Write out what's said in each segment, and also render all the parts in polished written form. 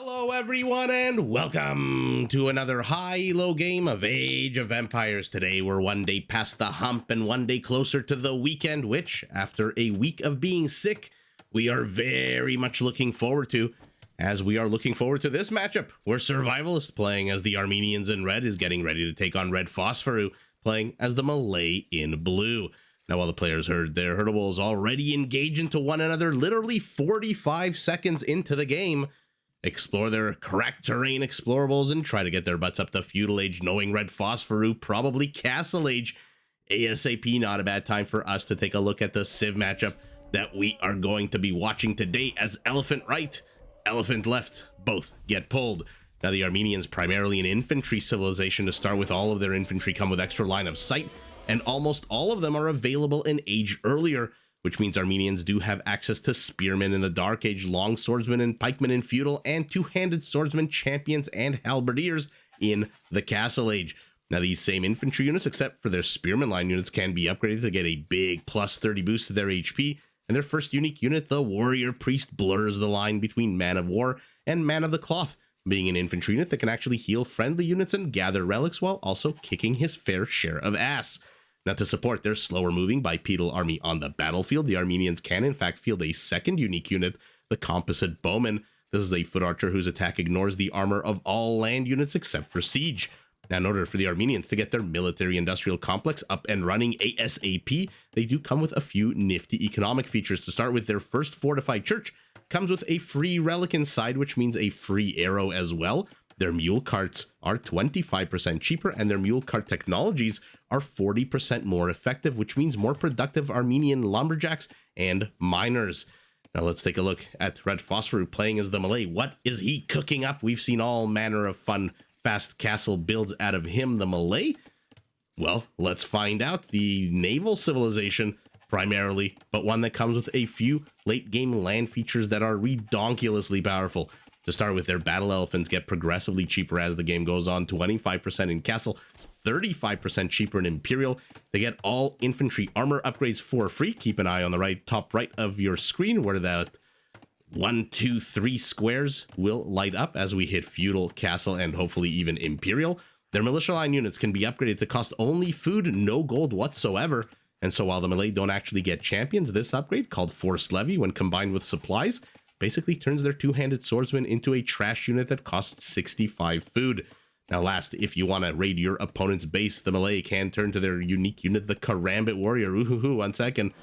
Hello everyone and welcome to another high-low game of Age of Empires. Today we're one day past the hump and one day closer to the weekend, which, after a week of being sick, we are very much looking forward to, as we are looking forward to this matchup, where Survivalist, playing as the Armenians in red, is getting ready to take on Redphosphoru, playing as the Malay in blue. Now, while the players heard their herdables already engage into one another literally 45 seconds into the game, explore their cracked terrain explorables, and try to get their butts up to Feudal Age, knowing Redphosphoru probably Castle Age. ASAP, not a bad time for us to take a look at the Civ matchup that we are going to be watching today, as Elephant Right, Elephant Left both get pulled. Now, the Armenians, primarily an infantry civilization to start with, all of their infantry come with extra line of sight, and almost all of them are available in Age earlier, which means Armenians do have access to spearmen in the Dark Age, long swordsmen and pikemen in Feudal, and two-handed swordsmen, champions, and halberdiers in the Castle Age. Now, these same infantry units, except for their spearman line units, can be upgraded to get a big plus 30 boost to their HP, and their first unique unit, the Warrior Priest, blurs the line between Man of War and Man of the Cloth, being an infantry unit that can actually heal friendly units and gather relics while also kicking his fair share of ass. Now, to support their slower moving bipedal army on the battlefield, the Armenians can in fact field a second unique unit, the Composite Bowman. This is a foot archer whose attack ignores the armor of all land units except for siege. Now, in order for the Armenians to get their military-industrial complex up and running ASAP, they do come with a few nifty economic features. To start with, their first fortified church comes with a free relic inside, which means a free arrow as well. Their mule carts are 25% cheaper, and their mule cart technologies are 40% more effective, which means more productive Armenian lumberjacks and miners. Now let's take a look at Redphosphoru playing as the Malay. What is he cooking up? We've seen all manner of fun, fast castle builds out of him, the Malay. Well, let's find out. The naval civilization primarily, but one that comes with a few late-game land features that are redonkulously powerful. To start with, their battle elephants get progressively cheaper as the game goes on, 25% in Castle, 35% cheaper in Imperial. They get all infantry armor upgrades for free. Keep an eye on the top right of your screen where that 1, 2, 3 squares will light up as we hit Feudal, Castle, and hopefully even Imperial. Their militia line units can be upgraded to cost only food, no gold whatsoever. And so while the Malay don't actually get champions, this upgrade, called Forced Levy, when combined with supplies, basically turns their two-handed swordsman into a trash unit that costs 65 food. Now last, if you want to raid your opponent's base, the Malay can turn to their unique unit, the Karambit Warrior. Ooh, 1 second.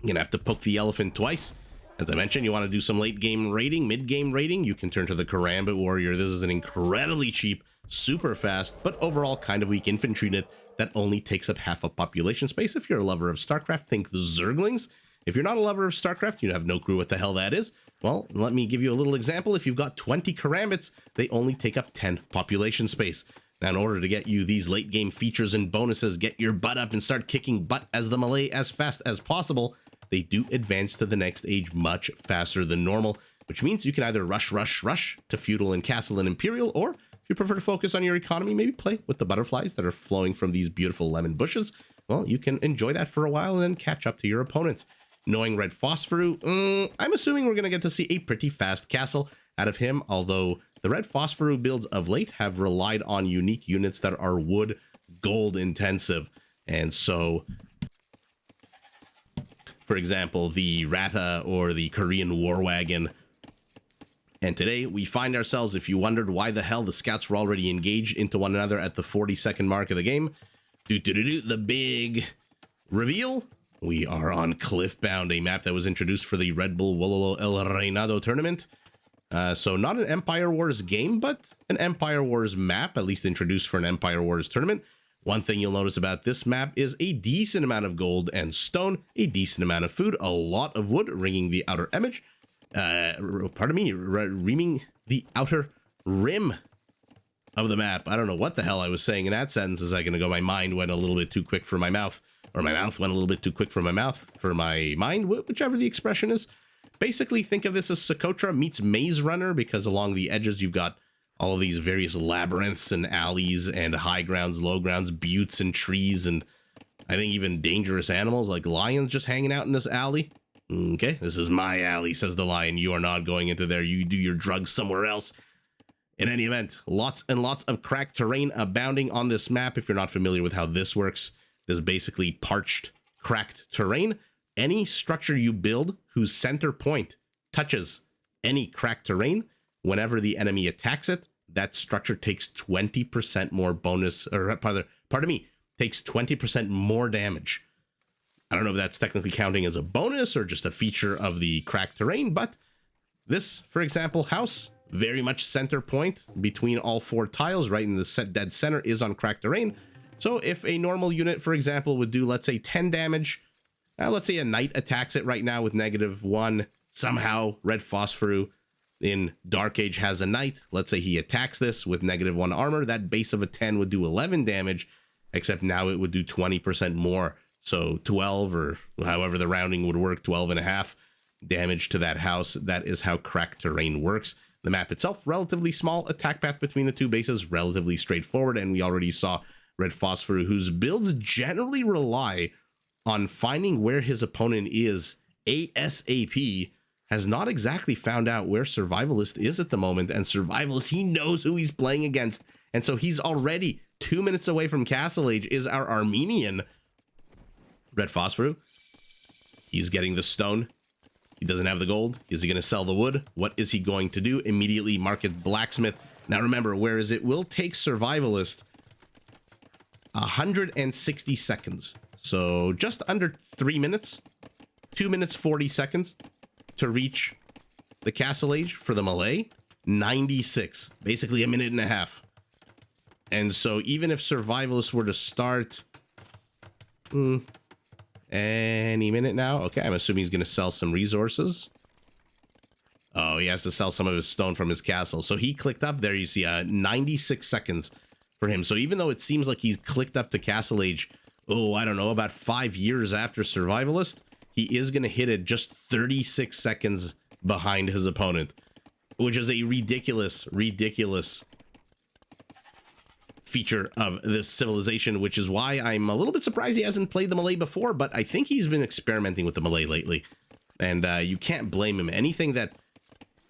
You're gonna have to poke the elephant twice. As I mentioned, you want to do some late-game raiding, mid-game raiding, you can turn to the Karambit Warrior. This is an incredibly cheap, super fast, but overall kind of weak infantry unit that only takes up half of population space. If you're a lover of StarCraft, think the Zerglings. If you're not a lover of StarCraft, you have no clue what the hell that is. Well, let me give you a little example. If you've got 20 Karambits, they only take up 10 population space. Now, in order to get you these late game features and bonuses, get your butt up and start kicking butt as the Malay as fast as possible, they do advance to the next age much faster than normal, which means you can either rush to Feudal and Castle and Imperial, or if you prefer to focus on your economy, maybe play with the butterflies that are flowing from these beautiful lemon bushes. Well, you can enjoy that for a while and then catch up to your opponents. Knowing Redphosphoru, I'm assuming we're going to get to see a pretty fast castle out of him, although the Redphosphoru builds of late have relied on unique units that are wood gold intensive. And so, for example, the Rata or the Korean War Wagon. And today we find ourselves, if you wondered why the hell the scouts were already engaged into one another at the 40-second mark of the game, the big reveal. We are on Cliffbound, a map that was introduced for the Red Bull Wololo El Reinado tournament. So not an Empire Wars game, but an Empire Wars map, at least introduced for an Empire Wars tournament. One thing you'll notice about this map is a decent amount of gold and stone, a decent amount of food, a lot of wood ringing the outer image. Reaming the outer rim of the map. I don't know what the hell I was saying in that sentence a second ago. My mind went a little bit too quick for my mouth. Or my mouth went a little bit too quick for my mouth, for my mind, whichever the expression is. Basically, think of this as Socotra meets Maze Runner, because along the edges, you've got all of these various labyrinths and alleys and high grounds, low grounds, buttes and trees, and I think even dangerous animals like lions just hanging out in this alley. Okay, this is my alley, says the lion. You are not going into there. You do your drugs somewhere else. In any event, lots and lots of cracked terrain abounding on this map. If you're not familiar with how this works, this is basically parched, cracked terrain. Any structure you build whose center point touches any cracked terrain, whenever the enemy attacks it, that structure takes 20% more bonus, or pardon me, takes 20% more damage. I don't know if that's technically counting as a bonus or just a feature of the cracked terrain, but this, for example, house, very much center point between all 4 tiles, right in the dead center, is on cracked terrain. So if a normal unit, for example, would do, let's say, 10 damage, let's say a knight attacks it right now with -1. Somehow, Redphosphoru in Dark Age has a knight. Let's say he attacks this with -1 armor. That base of a 10 would do 11 damage, except now it would do 20% more. So 12, or however the rounding would work, 12.5 damage to that house. That is how cracked terrain works. The map itself, relatively small. Attack path between the 2 bases, relatively straightforward. And we already saw Redphosphoru, whose builds generally rely on finding where his opponent is ASAP, has not exactly found out where Survivalist is at the moment. And Survivalist, he knows who he's playing against. And so he's already 2 minutes away from Castle Age, is our Armenian Redphosphoru. He's getting the stone. He doesn't have the gold. Is he going to sell the wood? What is he going to do? Immediately market blacksmith. Now remember, whereas it will take Survivalist 160 seconds. So just under 3 minutes, 2 minutes, 40 seconds to reach the Castle Age. For the Malay, 96, basically a minute and a half. And so even if Survivalist were to start any minute now, okay, I'm assuming he's going to sell some resources. Oh, he has to sell some of his stone from his castle. So he clicked up there. You see 96 seconds for him. So even though it seems like he's clicked up to Castle Age, I don't know, about 5 years after Survivalist, he is going to hit it just 36 seconds behind his opponent, which is a ridiculous feature of this civilization, which is why I'm a little bit surprised he hasn't played the Malay before, but I think he's been experimenting with the Malay lately, and you can't blame him. Anything that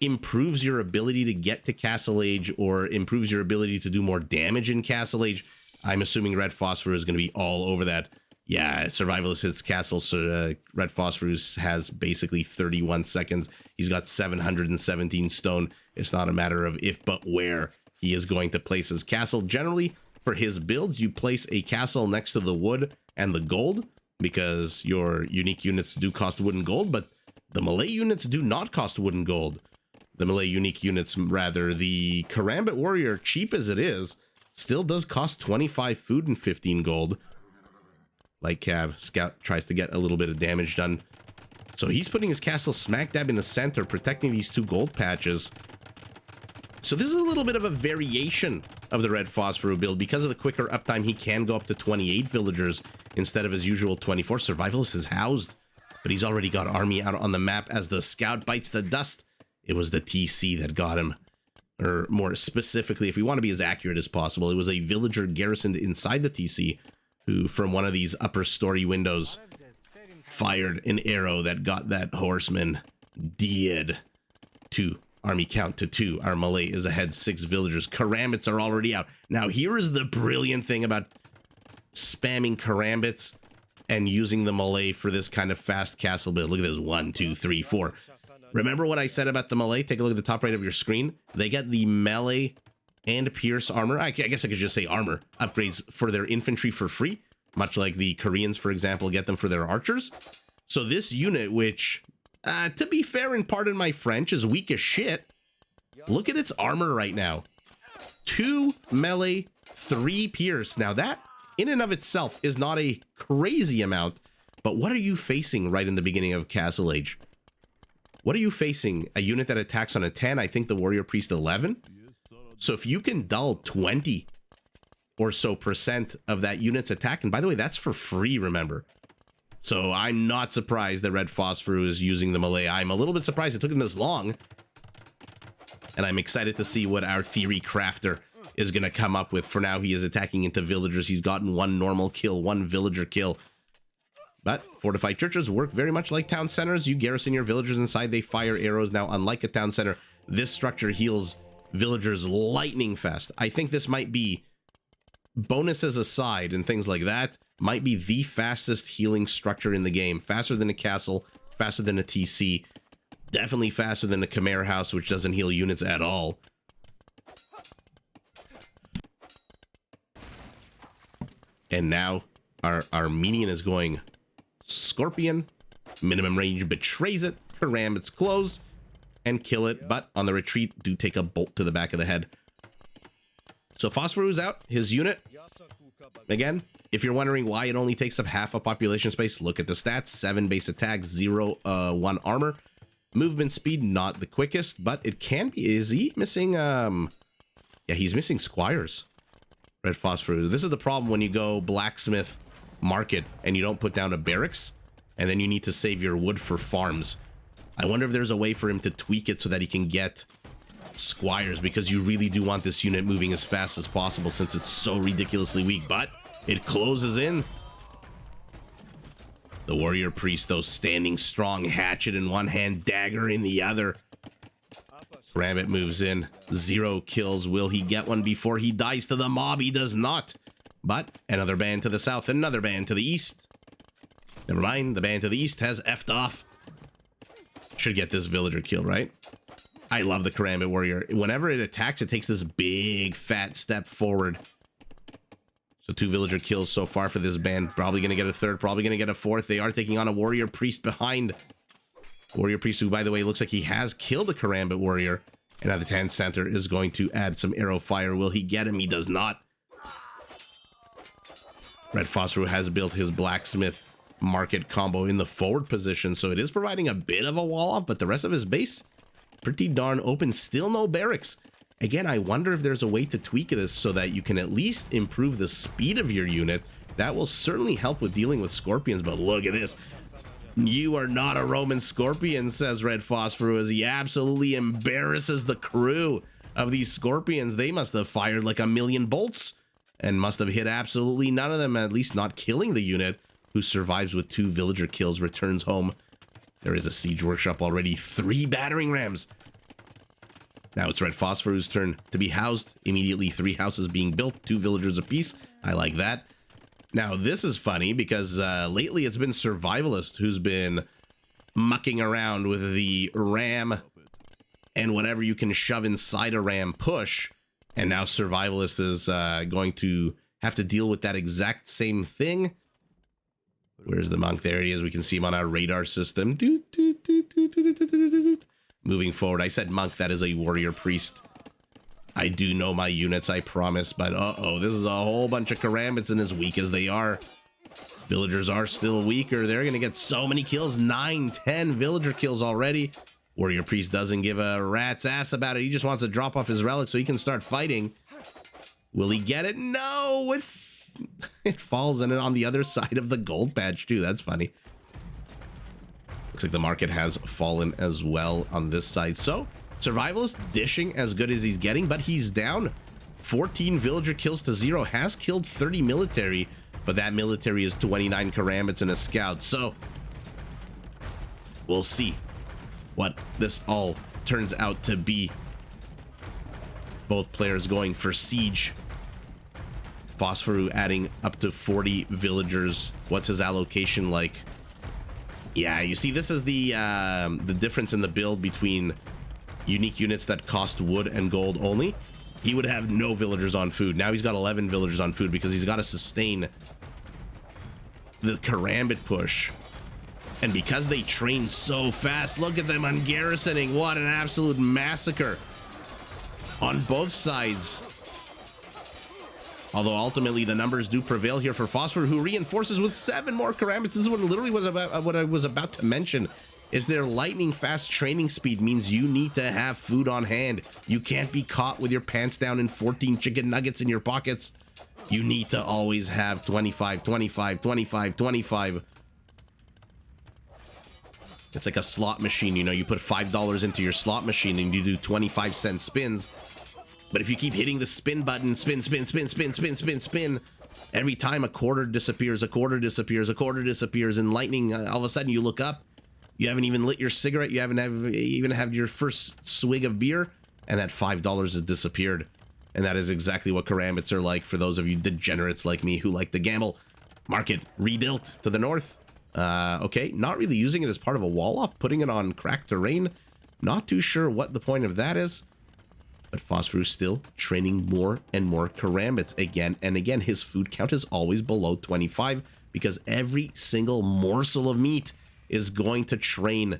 improves your ability to get to Castle Age or improves your ability to do more damage in Castle Age, I'm assuming Redphosphoru is going to be all over that. Yeah, Survivalist hits Castle, so Redphosphoru has basically 31 seconds. He's got 717 stone. It's not a matter of if, but where he is going to place his castle. Generally, for his builds, you place a castle next to the wood and the gold, because your unique units do cost wood and gold, but the Malay units do not cost wood and gold. The Malay unique units, rather. The Karambit Warrior, cheap as it is, still does cost 25 food and 15 gold. Like Cav, Scout tries to get a little bit of damage done. So he's putting his castle smack dab in the center, protecting these 2 gold patches. So this is a little bit of a variation of the Redphosphoru build. Because of the quicker uptime, he can go up to 28 villagers instead of his usual 24. Survivalist is housed, but he's already got army out on the map as the Scout bites the dust. It was the TC that got him. Or more specifically, if we want to be as accurate as possible, it was a villager garrisoned inside the TC who, from one of these upper story windows, fired an arrow that got that horseman dead. 2. Army count to 2. Our Malay is ahead 6 villagers. Karambits are already out. Now, here is the brilliant thing about spamming Karambits and using the Malay for this kind of fast castle build. Look at this. 1, 2, 3, 4. Remember what I said about the Malay? Take a look at the top right of your screen. They get the melee and pierce armor. I guess I could just say armor upgrades for their infantry for free, much like the Koreans, for example, get them for their archers. So this unit, which, to be fair and pardon my French, is weak as shit. Look at its armor right now. 2 melee, 3 pierce. Now that, in and of itself, is not a crazy amount, but what are you facing right in the beginning of Castle Age? What are you facing? A unit that attacks on a 10, I think the Warrior Priest 11? So if you can dull 20 or so % of that unit's attack, and by the way, that's for free, remember. So I'm not surprised that Redphosphoru is using the Malay. I'm a little bit surprised it took him this long. And I'm excited to see what our theory crafter is going to come up with. For now, he is attacking into villagers. He's gotten 1 normal kill, 1 villager kill. But fortified churches work very much like town centers. You garrison your villagers inside, they fire arrows. Now, unlike a town center, this structure heals villagers lightning fast. I think this might be, bonuses aside and things like that, might be the fastest healing structure in the game. Faster than a castle, faster than a TC, definitely faster than a Khmer house, which doesn't heal units at all. And now our Armenian is going Scorpion. Minimum range betrays it. Karambits close and kill it, but on the retreat, do take a bolt to the back of the head. So Phosphorus out, his unit. Again, if you're wondering why it only takes up half a population space, look at the stats. 7 base attack, 1 armor. Movement speed, not the quickest, but it can be. Is he missing, yeah, he's missing squires. Redphosphoru. This is the problem when you go blacksmith market and you don't put down a barracks, and then you need to save your wood for farms. I wonder if there's a way for him to tweak it so that he can get squires, because you really do want this unit moving as fast as possible since it's so ridiculously weak. But it closes in. The warrior priest, though, standing strong, hatchet in one hand, dagger in the other. Rabbit moves in. 0 kills. Will he get one before he dies to the mob? He does not. But another band to the south, another band to the east. Never mind, the band to the east has effed off. Should get this villager killed, right? I love the Karambit warrior. Whenever it attacks, it takes this big fat step forward. So 2 villager kills so far for this band. Probably going to get a third, probably going to get a fourth. They are taking on a warrior priest behind. Warrior priest, who, by the way, looks like he has killed a Karambit warrior. And now the 10 center is going to add some arrow fire. Will he get him? He does not. Redphosphoru has built his blacksmith market combo in the forward position, so it is providing a bit of a wall off, but the rest of his base, pretty darn open. Still no barracks. Again, I wonder if there's a way to tweak this so that you can at least improve the speed of your unit. That will certainly help with dealing with scorpions, but look at this. You are not a Roman scorpion, says Redphosphoru, as he absolutely embarrasses the crew of these scorpions. They must have fired like 1,000,000 bolts and must have hit absolutely none of them, at least not killing the unit, who survives with 2 villager kills, returns home. There is a siege workshop already. 3 battering rams. Now it's Redphosphoru's turn to be housed. Immediately 3 houses being built, 2 villagers apiece. I like that. Now, this is funny because lately it's been Survivalist who's been mucking around with the ram and whatever you can shove inside a ram push. And now Survivalist is going to have to deal with that exact same thing. Where's the monk? There he is. We can see him on our radar system. Moving forward. I said monk. That is a warrior priest. I do know my units, I promise, but uh-oh, this is a whole bunch of Karambits, and as weak as they are, villagers are still weaker. They're going to get so many kills, 9, 10 villager kills already. Warrior priest doesn't give a rat's ass about it. He just wants to drop off his relic so he can start fighting. Will he get it? No, it falls in on the other side of the gold badge too. That's funny. Looks like the market has fallen as well on this side. So Survivalist dishing as good as he's getting, but he's down 14 villager kills to 0. Has killed 30 military, but that military is 29 Karambits and a scout. So we'll see what this all turns out to be. Both players going for siege. Phosphorus adding up to 40 villagers. What's his allocation like? Yeah, you see, this is the difference in the build between unique units that cost wood and gold only. He would have no villagers on food. Now he's got 11 villagers on food because he's got to sustain the Karambit push. And because they train so fast, look at them on garrisoning. What an absolute massacre on both sides. Although ultimately the numbers do prevail here for Phosphor, who reinforces with 7 more Karambits. This is what literally was about what I was about to mention. Is their lightning fast training speed means you need to have food on hand. You can't be caught with your pants down and 14 chicken nuggets in your pockets. You need to always have 25, 25, 25, 25. It's like a slot machine, you know, you put $5 into your slot machine and you do 25-cent spins. But if you keep hitting the spin button, spin, spin, spin, spin, spin, spin, spin, Every time a quarter disappears, a quarter disappears, a quarter disappears, and lightning, all of a sudden you look up, you haven't even lit your cigarette, you haven't even had your first swig of beer, and that $5 has disappeared. And that is exactly what karambits are like for those of you degenerates like me who like to gamble. Market rebuilt to the north. Okay, not really using it as part of a wall off, putting it on cracked terrain. Not too sure what the point of that is. But Phosphorus still training more and more karambits again and again. His food count is always below 25 because every single morsel of meat is going to train,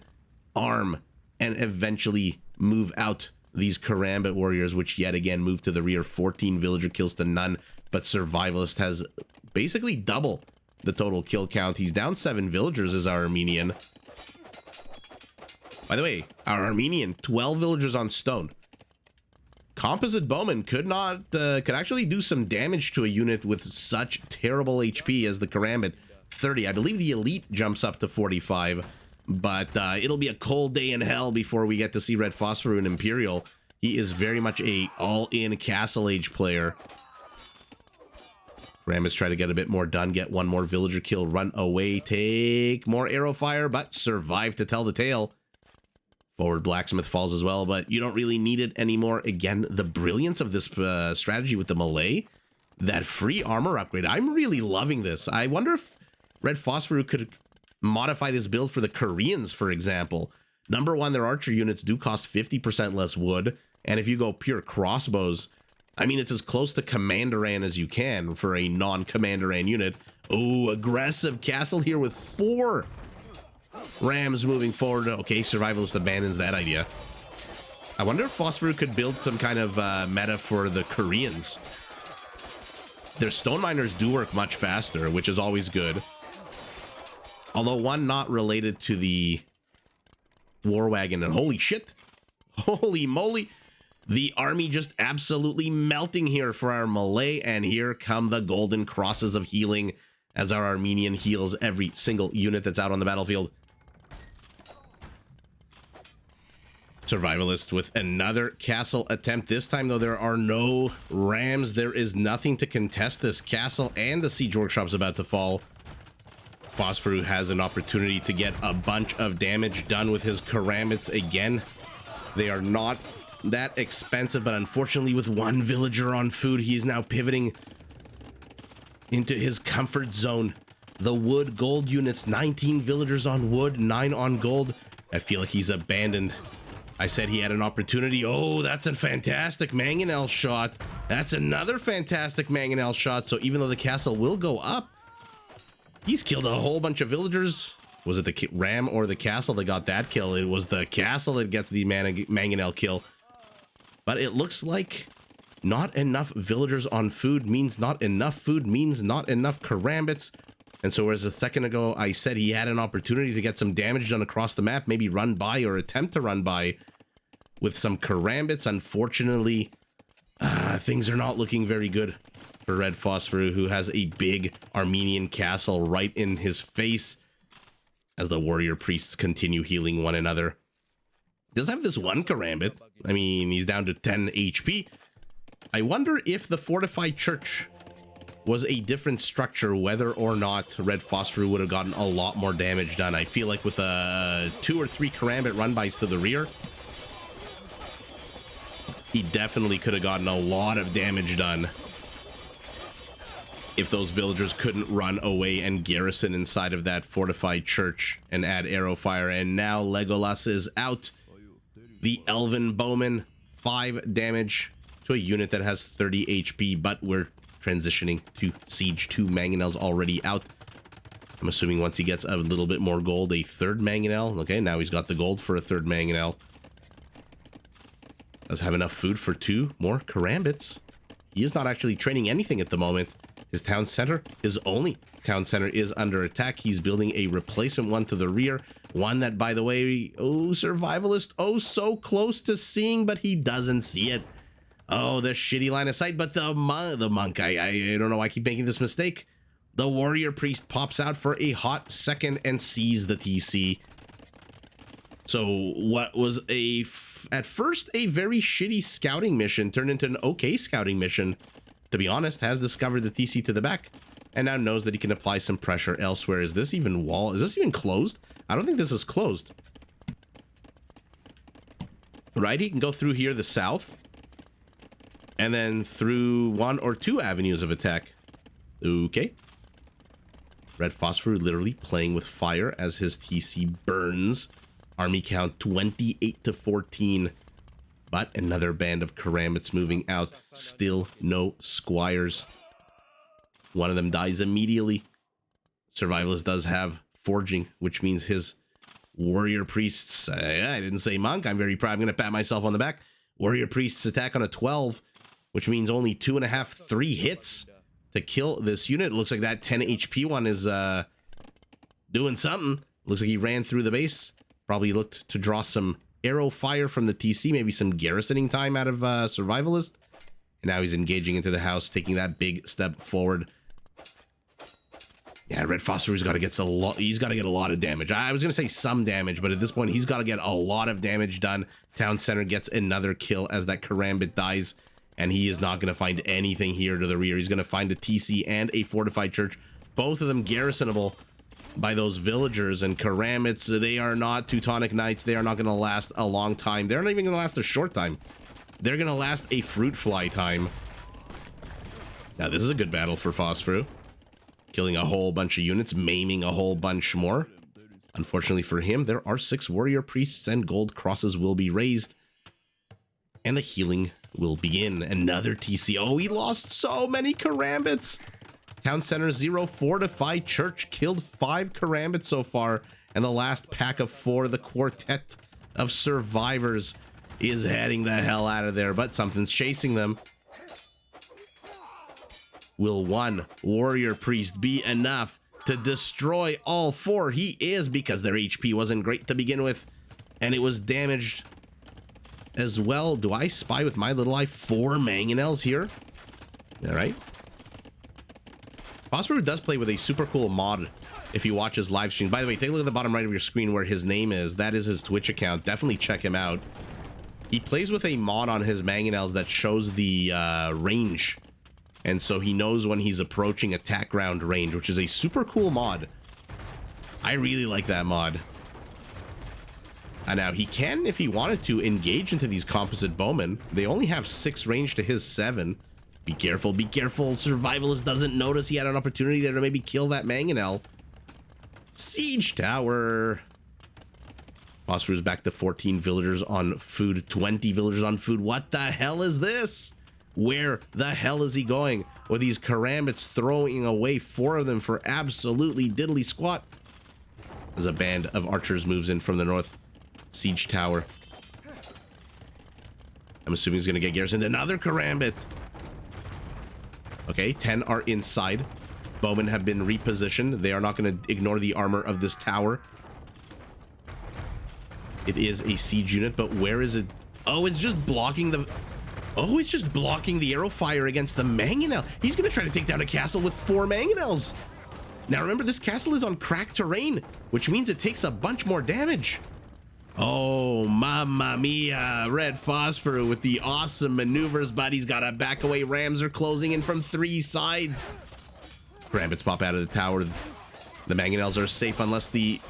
arm, and eventually move out these karambit warriors, which yet again move to the rear. 14 villager kills to none, but Survivalist has basically double the total kill count. He's down 7 villagers as our Armenian. By the way, our Armenian, 12 villagers on stone. Composite Bowman could actually do some damage to a unit with such terrible HP as the Karambit. 30. I believe the Elite jumps up to 45, but it'll be a cold day in hell before we get to see Redphosphoru and Imperial. He is very much a all-in Castle Age player. Karambits try to get a bit more done, get one more villager kill, run away, take more arrow fire, but survive to tell the tale. Forward Blacksmith falls as well, but you don't really need it anymore. Again, the brilliance of this strategy with the Malay, that free armor upgrade. I'm really loving this. I wonder if Redphosphoru could modify this build for the Koreans, for example. Number one, their archer units do cost 50% less wood, and if you go pure crossbows, I mean, it's as close to Commanderan as you can for a non-Commanderan unit. Oh, aggressive castle here with 4 Rams moving forward. Okay, Survivalist abandons that idea. I wonder if Phosphorus could build some kind of meta for the Koreans. Their stone miners do work much faster, which is always good. Although one not related to the war wagon. And holy shit, holy moly, the army just absolutely melting here for our Malay. And here come the golden crosses of healing as our Armenian heals every single unit that's out on the battlefield. Survivalist with another castle attempt. This time, though, there are no rams. There is nothing to contest this castle, and the siege workshop's about to fall. Phosphorus has an opportunity to get a bunch of damage done with his karambits again. They are not that expensive, but unfortunately, with one villager on food, he is now pivoting into his comfort zone. The wood gold units, 19 villagers on wood, 9 on gold. I feel like he's abandoned. I said he had an opportunity. Oh, that's a fantastic mangonel shot. That's another fantastic mangonel shot. So even though the castle will go up, he's killed a whole bunch of villagers. Was it the ram or the castle that got that kill? It was the castle that gets the mangonel kill. But it looks like not enough villagers on food means not enough food means not enough karambits. And so whereas a second ago I said he had an opportunity to get some damage done across the map, maybe run by or attempt to run by with some karambits, unfortunately, things are not looking very good for Redphosphoru, who has a big Armenian castle right in his face as the warrior priests continue healing one another. Does have this one karambit. I mean, he's down to 10 HP. I wonder if the fortified church was a different structure, whether or not Redphosphoru would have gotten a lot more damage done. I feel like with 2 or 3 karambit run-bys to the rear, he definitely could have gotten a lot of damage done if those villagers couldn't run away and garrison inside of that fortified church and add arrow fire. And now Legolas is out. The Elven Bowman, 5 damage to a unit that has 30 HP, but we're transitioning to Siege. 2 mangonels already out. I'm assuming once he gets a little bit more gold, a 3rd mangonel. Okay, now he's got the gold for a 3rd mangonel. Does have enough food for 2 more karambits. He is not actually training anything at the moment. His town center, his only town center, is under attack. He's building a replacement one to the rear. One that, by the way, oh, Survivalist, oh, so close to seeing, but he doesn't see it. Oh, the shitty line of sight, but the monk, I don't know why I keep making this mistake. The warrior priest pops out for a hot second and sees the TC. So what was at first a very shitty scouting mission turned into an okay scouting mission. to be honest, has discovered the TC to the back and now knows that he can apply some pressure elsewhere. Is this even wall? Is this even closed? I don't think this is closed. Right, he can go through here, the south, and then through one or two avenues of attack. Okay. Redphosphoru literally playing with fire as his TC burns. Army count 28 to 14. But another band of Karambits moving out. Still no squires. One of them dies immediately. Survivalist does have forging, which means his warrior priests... I didn't say monk. I'm very proud. I'm going to pat myself on the back. Warrior priests attack on a 12, which means only 2.5, 3 hits to kill this unit. It looks like that 10 HP one is doing something. Looks like he ran through the base. Probably looked to draw some arrow fire from the TC, maybe some garrisoning time out of Survivalist. And now he's engaging into the house, taking that big step forward. Yeah, Redphosphoru's got to get a lot. He's got to get a lot of damage. I was gonna say some damage, but at this point, he's got to get a lot of damage done. Town center gets another kill as that Karambit dies, and he is not gonna find anything here to the rear. He's gonna find a TC and a fortified church, both of them garrisonable by those villagers. And Karambits, they are not Teutonic Knights. They are not gonna last a long time. They're not even gonna last a short time. They're gonna last a fruit fly time. Now this is a good battle for Phosphoru. Killing a whole bunch of units, maiming a whole bunch more. Unfortunately for him, there are 6 warrior priests and gold crosses will be raised. And the healing will begin. Another TC. Oh, he lost so many Karambits. Town Center 0 fortified church killed 5 Karambits so far. And the last pack of 4, the quartet of survivors, is heading the hell out of there. But something's chasing them. Will one warrior priest be enough to destroy all 4? He is, because their HP wasn't great to begin with, and it was damaged as well. Do I spy with my little eye 4 mangonels here? All right. Phosphoru does play with a super cool mod if you watch his live stream. By the way, take a look at the bottom right of your screen where his name is. That is his Twitch account. Definitely check him out. He plays with a mod on his mangonels that shows the range. And so he knows when he's approaching attack round range, which is a super cool mod. I really like that mod. And now he can, if he wanted to, engage into these composite bowmen. They only have 6 range to his 7. Be careful, be careful. Survivalist doesn't notice he had an opportunity there to maybe kill that mangonel. Siege tower. Phosphoru's back to 14 villagers on food, 20 villagers on food. What the hell is this? Where the hell is he going with these Karambits, throwing away 4 of them for absolutely diddly squat? As a band of archers moves in from the north. Siege tower. I'm assuming he's going to get garrisoned. Another Karambit. Okay, 10 are inside. Bowmen have been repositioned. They are not going to ignore the armor of this tower. It is a siege unit, but where is it? Oh, it's just blocking the... Oh, it's just blocking the arrow fire against the mangonel. He's going to try to take down a castle with 4 mangonels. Now, remember, this castle is on cracked terrain, which means it takes a bunch more damage. Oh, mamma mia. Redphosphoru with the awesome maneuvers, but he's got to back away. Rams are closing in from 3 sides. Karambits pop out of the tower. The mangonels are safe unless the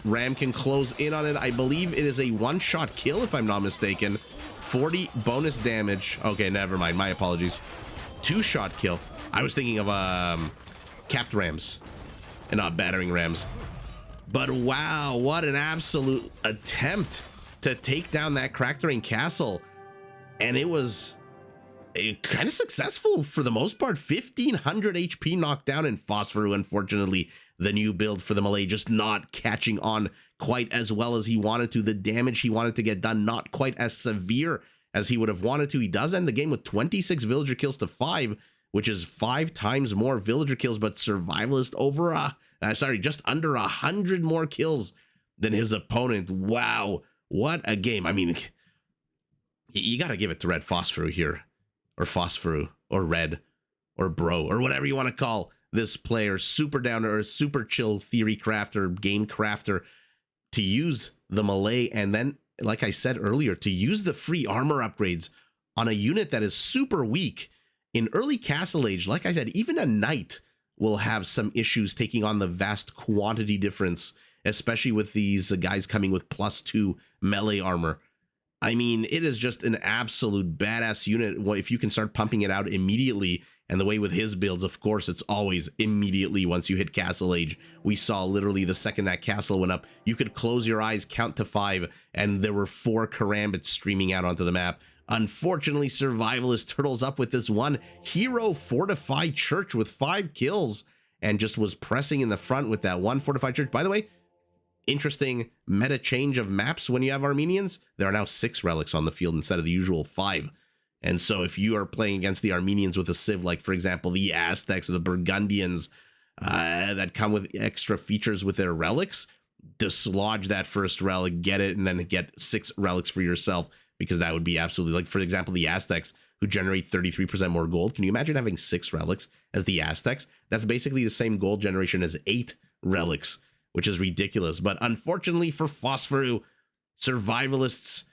ram can close in on it. I believe it is a 1-shot kill, if I'm not mistaken. 40 bonus damage. Okay, never mind. My apologies. 2-shot kill. I was thinking of capped rams and not battering rams. But wow, what an absolute attempt to take down that cracked terrain castle. And it was kind of successful for the most part. 1500 HP knocked down in Phosphoru. Unfortunately, the new build for the Malay just not catching on quite as well as he wanted to. The damage he wanted to get done not quite as severe as he would have wanted to. He does end the game with 26 villager kills to 5, which is 5 times more villager kills, but Survivalist over just under 100 more kills than his opponent. Wow, what a game. I mean, you got to give it to Redphosphoru here, or Phosphoru, or Red, or Bro, or whatever you want to call this player. Super down to earth, super chill theory crafter, game crafter, to use the Malay, and then, like I said earlier, to use the free armor upgrades on a unit that is super weak in early Castle Age, like I said, even a knight will have some issues taking on the vast quantity difference, especially with these guys coming with +2 melee armor. I mean, it is just an absolute badass unit if you can start pumping it out immediately. And the way with his builds, of course, it's always immediately once you hit Castle Age. We saw literally the second that castle went up, you could close your eyes, count to 5, and there were 4 karambits streaming out onto the map. Unfortunately, Survivalist turtles up with this one hero fortified church with 5 kills and just was pressing in the front with that one fortified church. By the way, interesting meta change of maps when you have Armenians. There are now 6 relics on the field instead of the usual 5. And so if you are playing against the Armenians with a civ, like, for example, the Aztecs or the Burgundians that come with extra features with their relics, dislodge that first relic, get it, and then get 6 relics for yourself, because that would be absolutely, like, for example, the Aztecs, who generate 33% more gold. Can you imagine having 6 relics as the Aztecs? That's basically the same gold generation as 8 relics, which is ridiculous. But unfortunately for Phosphorus, Survivalist's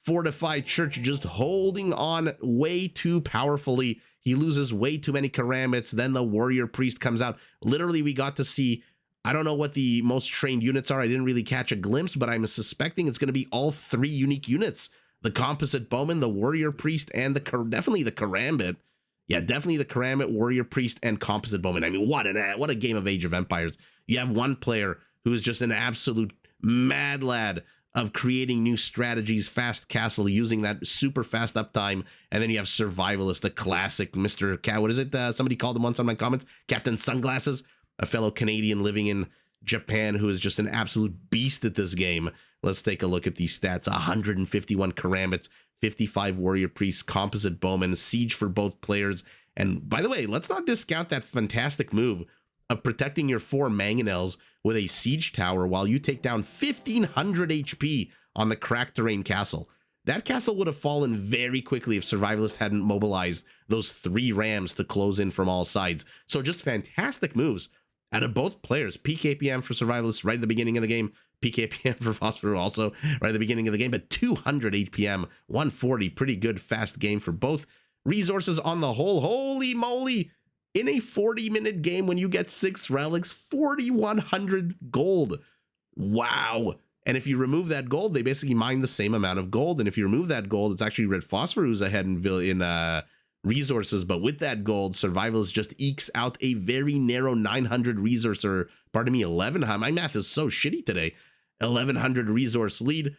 fortified church just holding on way too powerfully. He loses way too many karambits. Then the warrior priest comes out. Literally, we got to see, I don't know what the most trained units are. I didn't really catch a glimpse, but I'm suspecting it's going to be all 3 unique units. The composite bowman, the warrior priest, and definitely the karambit. Yeah, definitely the karambit, warrior priest, and composite bowman. I mean, what a game of Age of Empires. You have one player who is just an absolute mad lad of creating new strategies, fast castle, using that super fast uptime, and then you have Survivalist, the classic Mr. Cat. What is it? Somebody called him once on my comments, Captain Sunglasses, a fellow Canadian living in Japan who is just an absolute beast at this game. Let's take a look at these stats. 151 karambits, 55 warrior priests, composite bowmen, siege for both players. And by the way, let's not discount that fantastic move of protecting your 4 mangonels with a siege tower while you take down 1500 HP on the cracked terrain castle. That castle would have fallen very quickly if Survivalist hadn't mobilized those 3 rams to close in from all sides. So just fantastic moves out of both players. PKPM for Survivalist right at the beginning of the game, PKPM for Phosphorus also right at the beginning of the game, but 200 HPM, 140, pretty good fast game for both resources on the whole. Holy moly! In a 40-minute game, when you get 6 relics, 4,100 gold. Wow. And if you remove that gold, they basically mine the same amount of gold. And if you remove that gold, it's actually Redphosphoru who's ahead in resources. But with that gold, Survivalist just ekes out a very narrow 900 resource, or pardon me, 1100. My math is so shitty today. 1100 resource lead,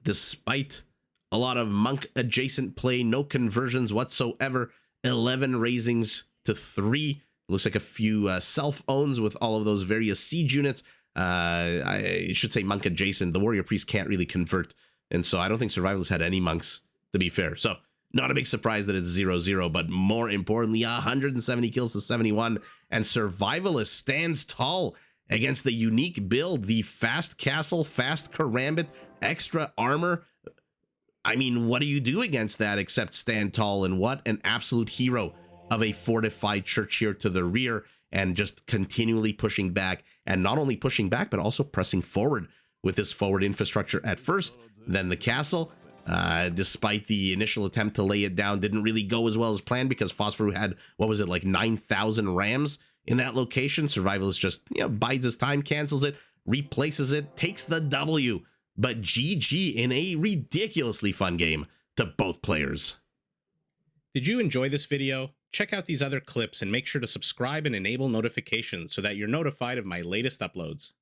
despite a lot of monk adjacent play, no conversions whatsoever. 11 raisings to 3. Looks like a few self-owns with all of those various siege units. I should say monk adjacent. The warrior priest can't really convert, and so I don't think Survivalist had any monks, to be fair. So not a big surprise that it's 0-0, but more importantly, 170 kills to 71, and Survivalist stands tall against the unique build, the fast castle, fast karambit, extra armor. I mean, what do you do against that except stand tall? And what an absolute hero of a fortified church here to the rear, and just continually pushing back, and not only pushing back, but also pressing forward with this forward infrastructure at first. Then the castle, despite the initial attempt to lay it down, didn't really go as well as planned, because Phosphorus had, what was it, like 9,000 rams in that location. Survivalist just, bides his time, cancels it, replaces it, takes the W. But GG in a ridiculously fun game to both players. Did you enjoy this video? Check out these other clips and make sure to subscribe and enable notifications so that you're notified of my latest uploads.